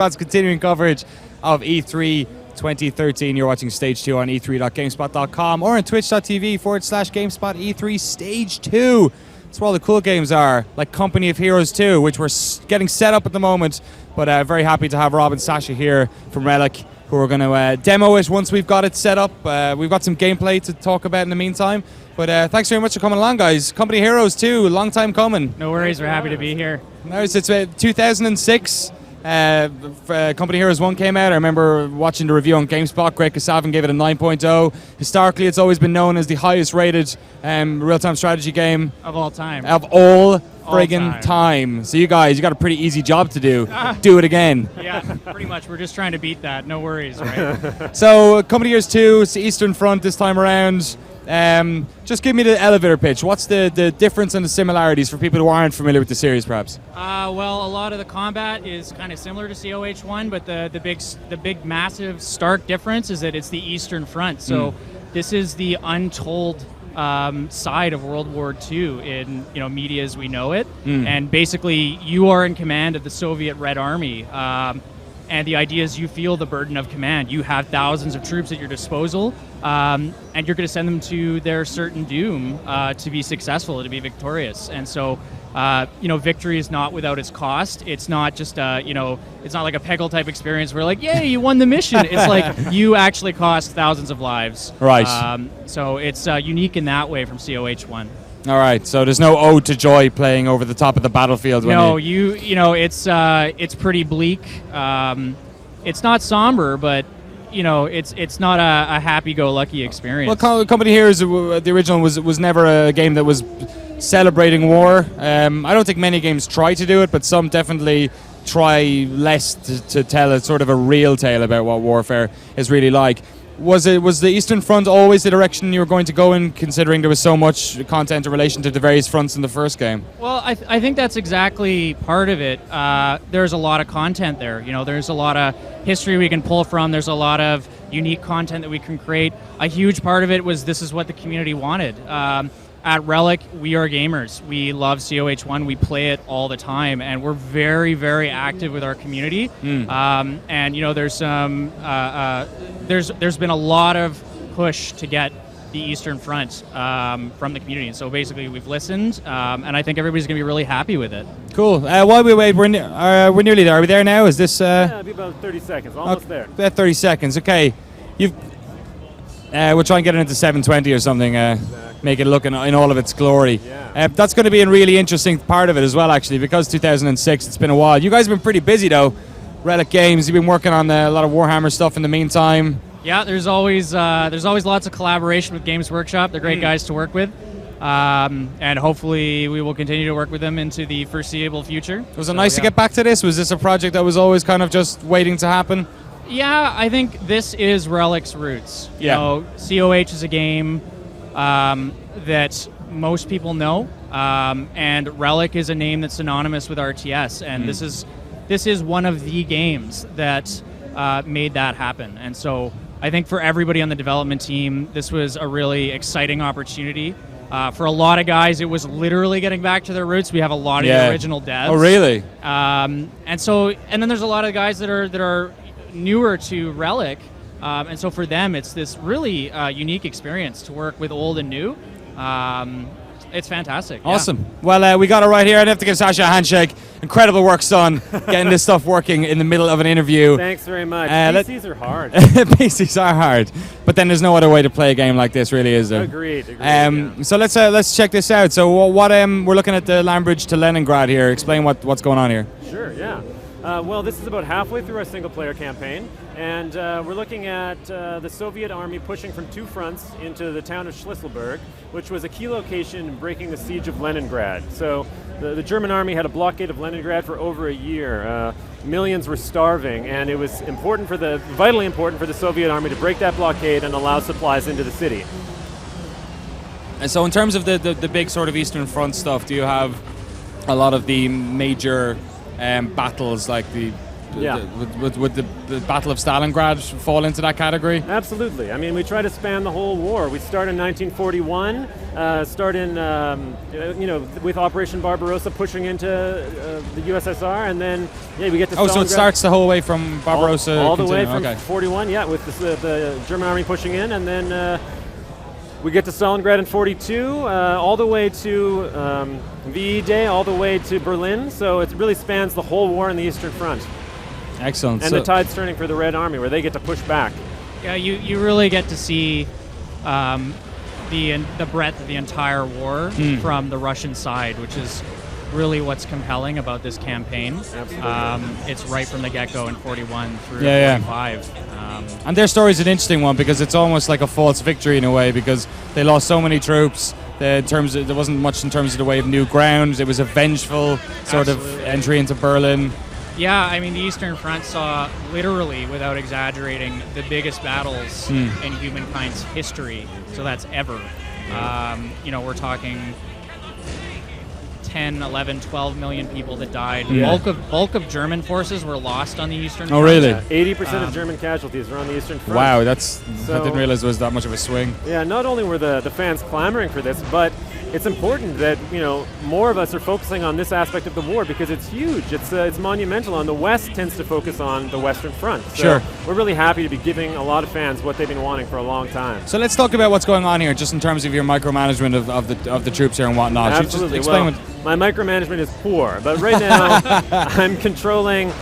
Squads continuing coverage of E3 2013. You're watching Stage 2 on e3.gamespot.com or on twitch.tv/GameSpot E3 Stage 2. That's where all the cool games are, like Company of Heroes 2, which we're getting set up at the moment. But very happy to have Rob and Sacha here from Relic, who are going to demo it once we've got it set up. We've got some gameplay to talk about in the meantime. But thanks very much for coming along, guys. Company of Heroes 2, long time coming. No worries, we're happy to be here. No, it's 2006. Company Heroes 1 came out. I remember watching the review on GameSpot. Greg Kasavin gave it a 9.0. Historically, it's always been known as the highest rated real-time strategy game of all time. Of all friggin' time. So you guys, you got a pretty easy job to do. Do it again. Yeah, pretty much. We're just trying to beat that. No worries, right? So Company Heroes 2, it's the Eastern Front this time around. Just give me the elevator pitch. What's the difference and the similarities for people who aren't familiar with the series, perhaps? Well, a lot of the combat is kind of similar to COH1, but the big, massive, stark difference is that it's the Eastern Front. So this is the untold side of World War II in media as we know it. And basically, you are in command of the Soviet Red Army. And the idea is you feel the burden of command. You have thousands of troops at your disposal, and you're going to send them to their certain doom to be successful, to be victorious. And so, victory is not without its cost. It's not just, it's not like a Peggle type experience where like, yay, you won the mission. It's like you actually cost thousands of lives. Right. So it's unique in that way from COH1. All right, so there's no ode to joy playing over the top of the battlefield. No, it's pretty bleak. It's not somber, but it's not a happy-go-lucky experience. Well, Company Heroes, the original was never a game that was celebrating war. I don't think many games try to do it, but some definitely try less to tell a sort of a real tale about what warfare is really like. Was the Eastern Front always the direction you were going to go in, considering there was so much content in relation to the various fronts in the first game? Well, I think that's exactly part of it. There's a lot of content there. There's a lot of history we can pull from. There's a lot of unique content that we can create. A huge part of it was this is what the community wanted. At Relic, we are gamers. We love COH1. We play it all the time, and we're very, very active with our community. And there's some there's been a lot of push to get the Eastern Front from the community. And so basically, we've listened, and I think everybody's going to be really happy with it. Cool. While we wait, we're nearly there. Are we there now? Is this? Yeah, it'll be about 30 seconds. Almost there. About 30 seconds. Okay. We'll try and get it into 720 or something. Make it look in all of its glory. Yeah. That's going to be a really interesting part of it as well, actually, because 2006, it's been a while. You guys have been pretty busy, though. Relic Games, you've been working on a lot of Warhammer stuff in the meantime. Yeah, there's always lots of collaboration with Games Workshop. They're great guys to work with. And hopefully we will continue to work with them into the foreseeable future. Was it nice to get back to this? Was this a project that was always kind of just waiting to happen? Yeah, I think this is Relic's roots. COH is a game that most people know, and Relic is a name that's synonymous with RTS, and this is one of the games that made that happen. And so I think for everybody on the development team, this was a really exciting opportunity. For a lot of guys, it was literally getting back to their roots. We have a lot of the original devs. Oh, really? And then there's a lot of guys that are newer to Relic. And so for them, it's this really unique experience to work with old and new. It's fantastic. Awesome. Yeah. Well, we got it right here. I'd have to give Sacha a handshake. Incredible work, son. Getting this stuff working in the middle of an interview. Thanks very much. PCs are hard. PCs are hard. But then there's no other way to play a game like this, really, is there? Agreed. So let's check this out. So what we're looking at the land bridge to Leningrad here. Explain what's going on here. Sure, yeah. Well, this is about halfway through our single-player campaign, and we're looking at the Soviet army pushing from two fronts into the town of Schlisselburg, which was a key location in breaking the siege of Leningrad. So the German army had a blockade of Leningrad for over a year. Millions were starving, and it was vitally important for the Soviet army to break that blockade and allow supplies into the city. And so in terms of the big sort of Eastern Front stuff, do you have a lot of the major battles like the Yeah. Would the Battle of Stalingrad fall into that category? Absolutely. I mean, we try to span the whole war. We start in 1941, with Operation Barbarossa pushing into the USSR, and then we get to Stalingrad. So it starts the whole way from Barbarossa all the way from 41, with the German army pushing in, and then we get to Stalingrad in 42, all the way to VE Day, all the way to Berlin. So it really spans the whole war on the Eastern Front. Excellent. And the tide's turning for the Red Army, where they get to push back. Yeah, you really get to see the breadth of the entire war from the Russian side, which is really what's compelling about this campaign. Absolutely. It's right from the get-go in 41 through 45. And their story is an interesting one because it's almost like a false victory in a way, because they lost so many troops. There wasn't much in terms of the way of new ground. It was a vengeful sort of entry into Berlin. Yeah, I mean, the Eastern Front saw, literally, without exaggerating, the biggest battles in humankind's history. So that's ever. We're talking 10, 11, 12 million people that died. Yeah. Bulk of German forces were lost on the Eastern Oh, Front. really? Yeah, 80% of German casualties were on the Eastern Front. Wow, I didn't realize there was that much of a swing. Yeah, not only were the fans clamoring for this, but it's important that more of us are focusing on this aspect of the war because it's huge. It's monumental, and the West tends to focus on the Western Front. So sure. We're really happy to be giving a lot of fans what they've been wanting for a long time. So let's talk about what's going on here, just in terms of your micromanagement of the troops here and whatnot. Absolutely. Just explain my micromanagement is poor, but right now I'm controlling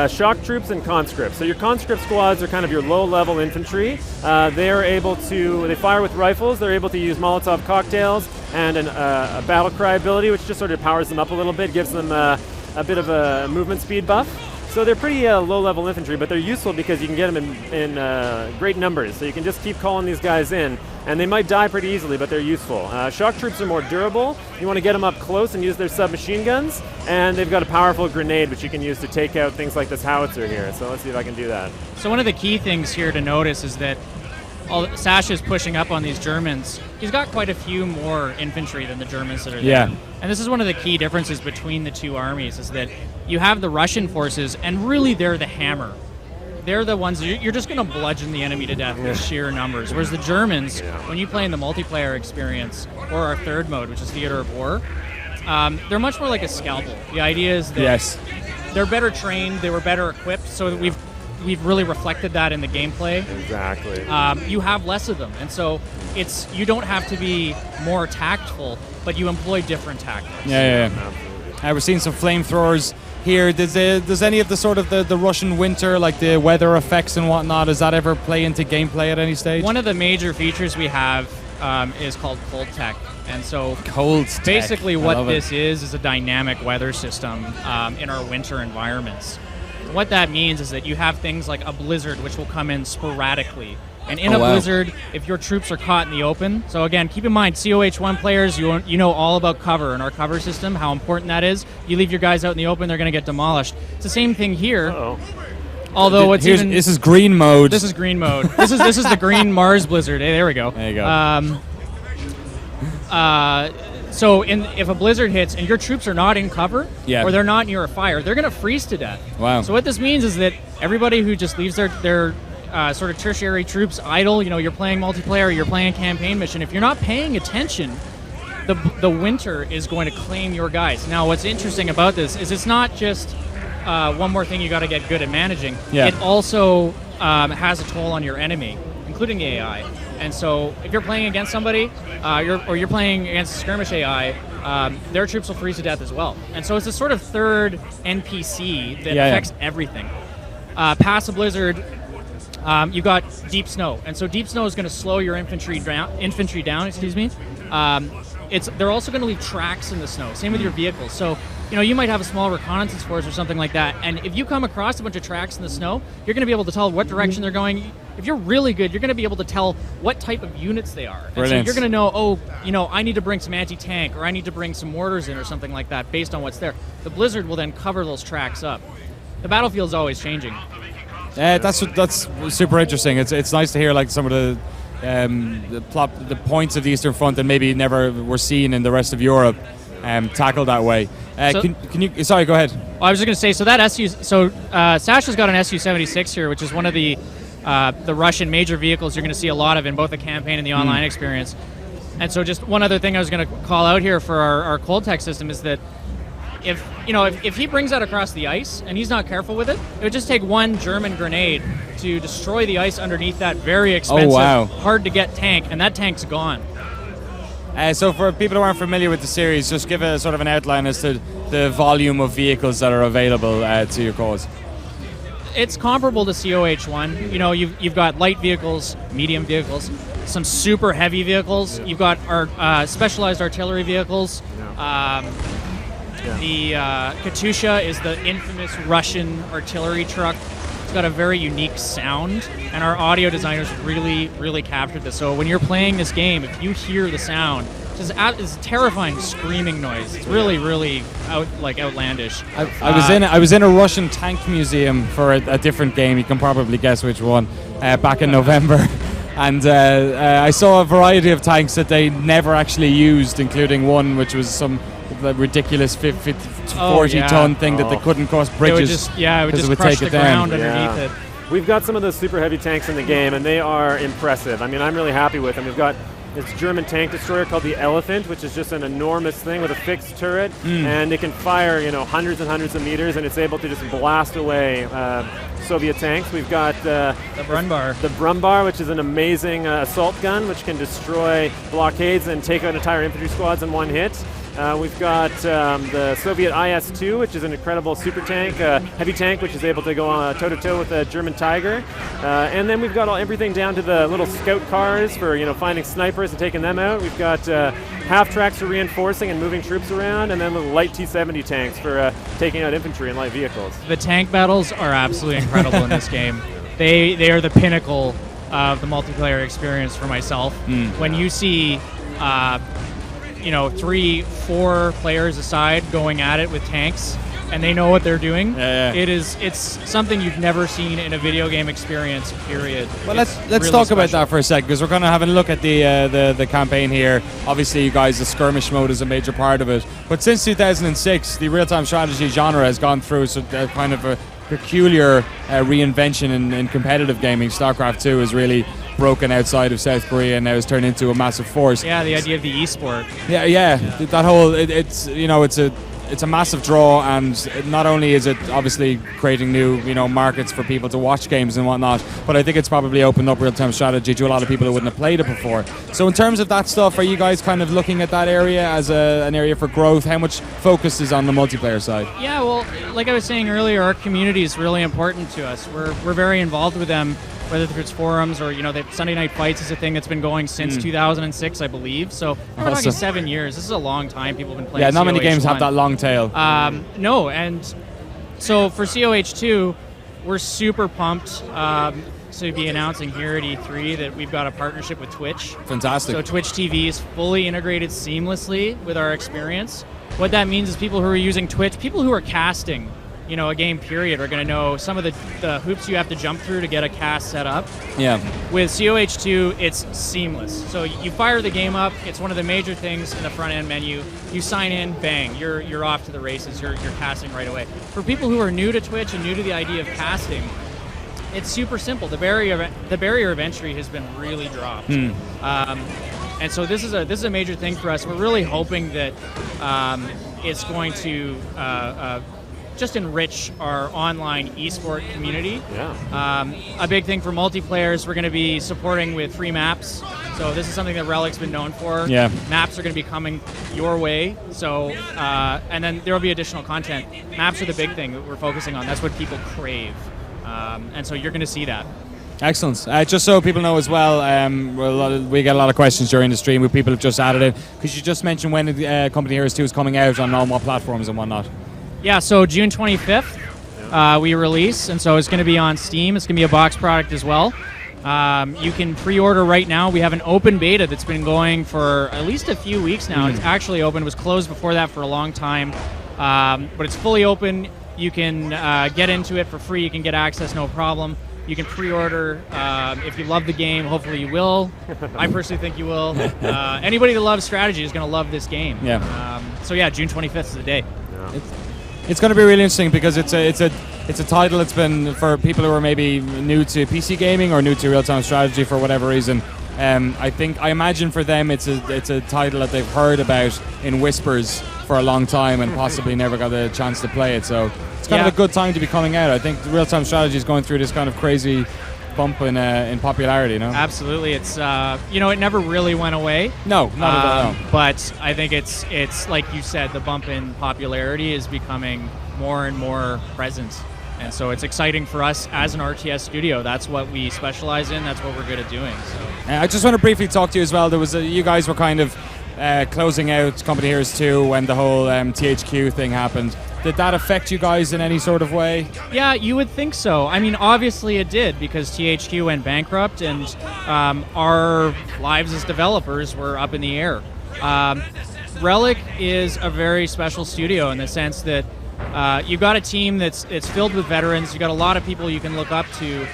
shock troops and conscripts. So your conscript squads are kind of your low-level infantry. They fire with rifles. They're able to use Molotov cocktails and a battle cry ability, which just sort of powers them up a little bit, gives them a bit of a movement speed buff. So they're pretty low-level infantry, but they're useful because you can get them in great numbers. So you can just keep calling these guys in, and they might die pretty easily, but they're useful. Shock troops are more durable. You want to get them up close and use their submachine guns, and they've got a powerful grenade, which you can use to take out things like this howitzer here. So let's see if I can do that. So one of the key things here to notice is that Sacha's pushing up on these Germans. He's got quite a few more infantry than the Germans that are there. And this is one of the key differences between the two armies, is that you have the Russian forces, and really they're the hammer. They're the ones, you're just going to bludgeon the enemy to death with sheer numbers. Whereas the Germans, when you play in the multiplayer experience, or our third mode, which is Theater of War, they're much more like a scalpel. The idea is that they're better trained, they were better equipped, so that we've really reflected that in the gameplay. Exactly. You have less of them, and so you don't have to be more tactful, but you employ different tactics. Absolutely. We're seeing some flamethrowers here. Does any of the sort of the Russian winter, like the weather effects and whatnot, does that ever play into gameplay at any stage? One of the major features we have is called Cold Tech. And so basically what this is a dynamic weather system in our winter environments. What that means is that you have things like a blizzard, which will come in sporadically. And in a blizzard, if your troops are caught in the open, so again, keep in mind, COH1 players, you know all about cover and our cover system, how important that is. You leave your guys out in the open, they're going to get demolished. It's the same thing here. Although this is green mode. This is green mode. this is the green Mars blizzard. Hey, there we go. There you go. So if a blizzard hits and your troops are not in cover, or they're not near a fire, they're going to freeze to death. Wow. So what this means is that everybody who just leaves their sort of tertiary troops idle, you're playing multiplayer, you're playing a campaign mission, if you're not paying attention, the winter is going to claim your guys. Now, what's interesting about this is it's not just one more thing you got to get good at managing. It also has a toll on your enemy, including the AI. And so if you're playing against somebody, you're playing against a skirmish AI, their troops will freeze to death as well. And so it's a sort of third NPC that affects everything. Past a blizzard, you've got deep snow. And so deep snow is going to slow your infantry down. They're also going to leave tracks in the snow. Same with your vehicles. So you might have a small reconnaissance force or something like that, and if you come across a bunch of tracks in the snow, you're going to be able to tell what direction they're going. If you're really good, you're going to be able to tell what type of units they are. And so you're going to know, I need to bring some anti-tank, or I need to bring some mortars in, or something like that, based on what's there. The blizzard will then cover those tracks up. The battlefield's always changing. That's super interesting. It's nice to hear like some of the points of the Eastern Front that maybe never were seen in the rest of Europe. tackled that way. So- Can you? Sorry, go ahead. Well, I was just going to say, so that Sacha's got an Su-76 here, which is one of the Russian major vehicles you're going to see a lot of in both the campaign and the online experience. And so just one other thing I was going to call out here for our cold tech system is that if he brings that across the ice and he's not careful with it, it would just take one German grenade to destroy the ice underneath that very expensive, hard to get tank, and that tank's gone. So for people who aren't familiar with the series, just give a sort of an outline as to the volume of vehicles that are available to your cause. It's comparable to COH1. You know, you've got light vehicles, medium vehicles, some super heavy vehicles. You've got our specialized artillery vehicles. The Katyusha is the infamous Russian artillery truck. It's got a very unique sound, and our audio designers really, really captured this. So when you're playing this game, if you hear the sound, it's a terrifying screaming noise. It's really, really outlandish. I was in a Russian tank museum for a different game. You can probably guess which one. Back in November. And I saw a variety of tanks that they never actually used, including one which was some ridiculous 40-ton thing that they couldn't cross bridges. It would just crush the ground underneath it. We've got some of those super heavy tanks in the game, and they are impressive. I mean, I'm really happy with them. We've got this German tank destroyer called the Elephant, which is just an enormous thing with a fixed turret, and it can fire, hundreds and hundreds of meters, and it's able to just blast away Soviet tanks. We've got the Brumbar, which is an amazing assault gun, which can destroy blockades and take out entire infantry squads in one hit. We've got the Soviet IS-2, which is an incredible super tank, heavy tank, which is able to go toe-to-toe with the German Tiger. And then we've got everything down to the little scout cars for finding snipers and taking them out. We've got half-tracks for reinforcing and moving troops around, and then little light T-70 tanks for taking out infantry and light vehicles. The tank battles are absolutely incredible in this game. They are the pinnacle of the multiplayer experience for myself. When you see 3-4 players aside going at it with tanks, and they know what they're doing. It's something you've never seen in a video game experience, period. Well, let's really talk about that for a second, because we're going to have a look at the campaign here. Obviously, you guys, the skirmish mode is a major part of it. But since 2006, the real-time strategy genre has gone through kind of a peculiar reinvention in competitive gaming. StarCraft 2 is really broken outside of South Korea and now has turned into a massive force. Yeah, the idea of the esport. That whole it's a massive draw, and not only is it obviously creating new markets for people to watch games and whatnot, but I think it's probably opened up real-time strategy to a lot of people who wouldn't have played it before. So in terms of that stuff, are you guys kind of looking at that area as an area for growth? How much focus is on the multiplayer side? Yeah, well, like I was saying earlier, our community is really important to us. We're very involved with them, whether it's forums or the Sunday Night Fights is a thing that's been going since 2006, I believe. So we're talking 7 years. This is a long time people have been playing. Yeah, not many games have that long tail. No, and so for COH2, we're super pumped to be announcing here at E3 that we've got a partnership with Twitch. Fantastic. So Twitch TV is fully integrated seamlessly with our experience. What that means is people who are using Twitch, people who are casting a game period are going to know some of the hoops you have to jump through to get a cast set up. Yeah. With COH2, it's seamless. So you fire the game up. It's one of the major things in the front end menu. You sign in, bang, you're off to the races. You're casting right away. For people who are new to Twitch and new to the idea of casting, it's super simple. The barrier of entry has been really dropped. And so this is a major thing for us. We're really hoping that it's going to just enrich our online esport community. A big thing for multiplayer is we're going to be supporting with free maps. So this is something that Relic's been known for. Maps are going to be coming your way. So and then there will be additional content. Maps are the big thing that we're focusing on. That's what people crave. And so you're going to see that. Excellent. Just so people know as well, we get a lot of questions during the stream with people who've just added it. Could you just mention when the Company Heroes 2 is coming out on what platforms and whatnot? Yeah, so June 25th we release, and so it's going to be on Steam. It's going to be a box product as well. You can pre-order right now. We have an open beta that's been going for at least a few weeks now. It's actually open. It was closed before that for a long time, but it's fully open. You can get into it for free. You can get access, no problem. You can pre-order. If you love the game, hopefully you will. I personally think you will. Anybody that loves strategy is going to love this game. So yeah, June 25th is the day. Yeah. It's going to be really interesting because it's a title that's been for people who are maybe new to PC gaming or new to real-time strategy for whatever reason. I imagine for them it's a title that they've heard about in whispers for a long time and possibly never got a chance to play it. So it's kind of a good time to be coming out. I think real-time strategy is going through this kind of crazy bump in popularity. No, absolutely. It's it never really went away. No, not at all. No. But I think it's like you said, the bump in popularity is becoming more and more present. And so it's exciting for us as an RTS studio. That's what we specialize in. That's what we're good at doing. So I just want to briefly talk to you as well. There was you guys were kind of closing out Company Heroes 2 when the whole THQ thing happened. Did that affect you guys in any sort of way? Yeah, you would think so. I mean, obviously it did because THQ went bankrupt and our lives as developers were up in the air. Relic is a very special studio in the sense that you've got a team that's filled with veterans. You've got a lot of people you can look up to.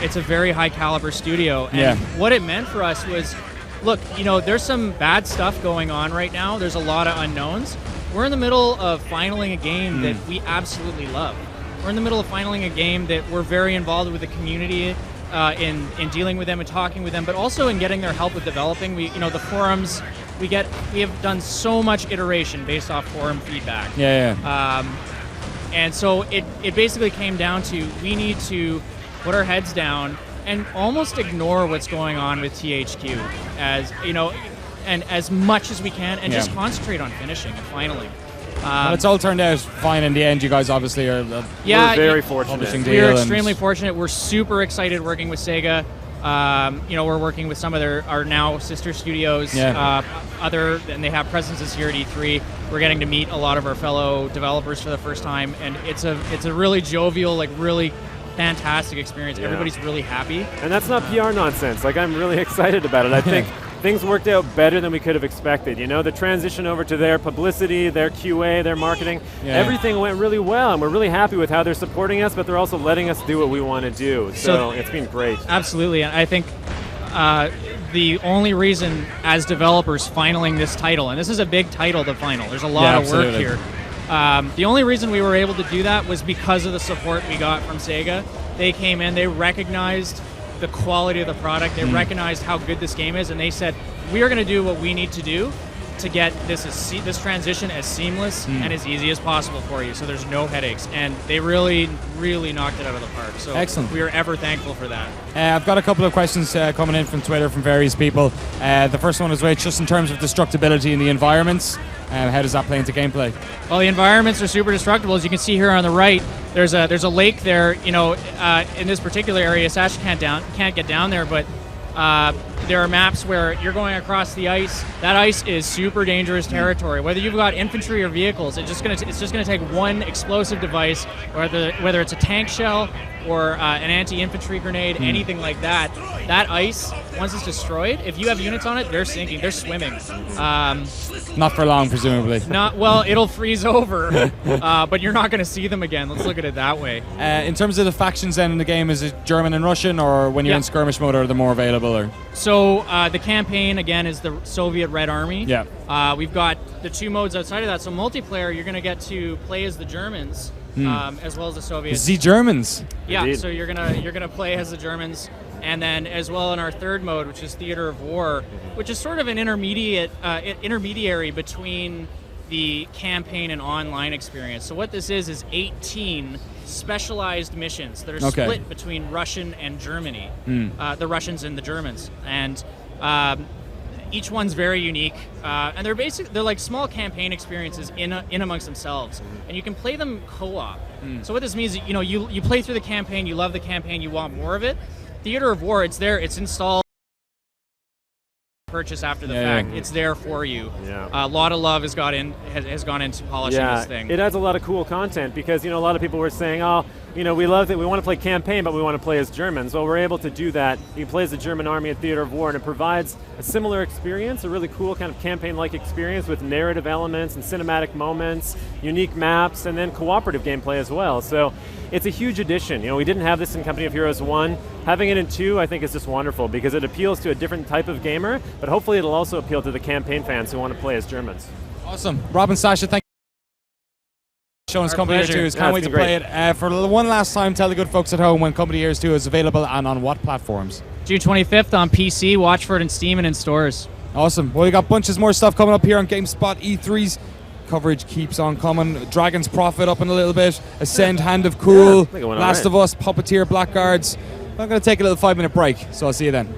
It's a very high caliber studio. And what it meant for us was, look, there's some bad stuff going on right now. There's a lot of unknowns. We're in the middle of finaling a game that we absolutely love. We're in the middle of finaling a game that we're very involved with the community in dealing with them and talking with them, but also in getting their help with developing. The forums, we have done so much iteration based off forum feedback. And so it basically came down to we need to put our heads down and almost ignore what's going on with THQ and as much as we can, and just concentrate on finishing and finaling. Well, it's all turned out fine in the end. You guys obviously are we're very fortunate. We're extremely fortunate. We're super excited working with Sega. We're working with some of our now sister studios. And they have presences here at E3. We're getting to meet a lot of our fellow developers for the first time, and it's a really jovial, really fantastic experience. Everybody's really happy. And that's not PR nonsense. I'm really excited about it. I think things worked out better than we could have expected. The transition over to their publicity, their QA, their marketing, everything went really well, and we're really happy with how they're supporting us, but they're also letting us do what we want to do. So it's been great. Absolutely, and I think the only reason as developers finaling this title, and this is a big title to final, there's a lot of work here. The only reason we were able to do that was because of the support we got from Sega. They came in, they recognized the quality of the product, they recognized how good this game is, and they said, we are going to do what we need to do to get this transition as seamless and as easy as possible for you, so there's no headaches. And they really, really knocked it out of the park. So excellent. We are ever thankful for that. I've got a couple of questions coming in from Twitter from various people. The first one is just in terms of destructibility in the environments. How does that play into gameplay? Well, the environments are super destructible. As you can see here on the right, there's a lake there. In this particular area, Sacha can't get down there, but there are maps where you're going across the ice. That ice is super dangerous territory. Whether you've got infantry or vehicles, it's just gonna take one explosive device, whether it's a tank shell or an anti-infantry grenade, anything like that. That ice, once it's destroyed, if you have units on it, they're sinking, they're swimming. Not for long, presumably. It'll freeze over, but you're not going to see them again. Let's look at it that way. In terms of the factions then in the game, is it German and Russian, or when you're in skirmish mode, are they more available? Or? So the campaign, again, is the Soviet Red Army. Yeah. We've got the two modes outside of that. So multiplayer, you're going to get to play as the Germans, as well as the Soviets. The Germans? Yeah, Indeed. so you're gonna play as the Germans. And then as well in our third mode, which is Theater of War, which is sort of an intermediary between the campaign and online experience. So what this is 18 specialized missions that are split between Russian and Germany, the Russians and the Germans. And each one's very unique, and they're like small campaign experiences in amongst themselves, and you can play them co-op. So what this means is, you play through the campaign, you love the campaign, you want more of it. Theater of War, it's there, it's installed, purchase after the fact. It's there for you. A lot of love has gone into polishing this thing. It adds a lot of cool content because a lot of people were saying, we love it, we want to play campaign, but we want to play as Germans. Well, we're able to do that. You play as the German army at Theater of War, and it provides a similar experience, a really cool kind of campaign-like experience with narrative elements and cinematic moments, unique maps, and then cooperative gameplay as well. So it's a huge addition. We didn't have this in Company of Heroes 1. Having it in 2, I think, is just wonderful because it appeals to a different type of gamer, but hopefully it'll also appeal to the campaign fans who want to play as Germans. Awesome. Rob and Sacha, thank you for showing us Our Company pleasure. Heroes 2. Yeah, Can't it's wait to been play it. For one last time, tell the good folks at home when Company Heroes 2 is available and on what platforms. June 25th on PC. Watch for it in Steam and in stores. Awesome. Well, we got bunches more stuff coming up here on GameSpot E3's. Coverage keeps on coming. Dragon's Prophet up in a little bit. Ascend, Hand of Cool. I think it went Last alright. of Us, Puppeteer, Blackguards. I'm going to take a little 5-minute break, so I'll see you then.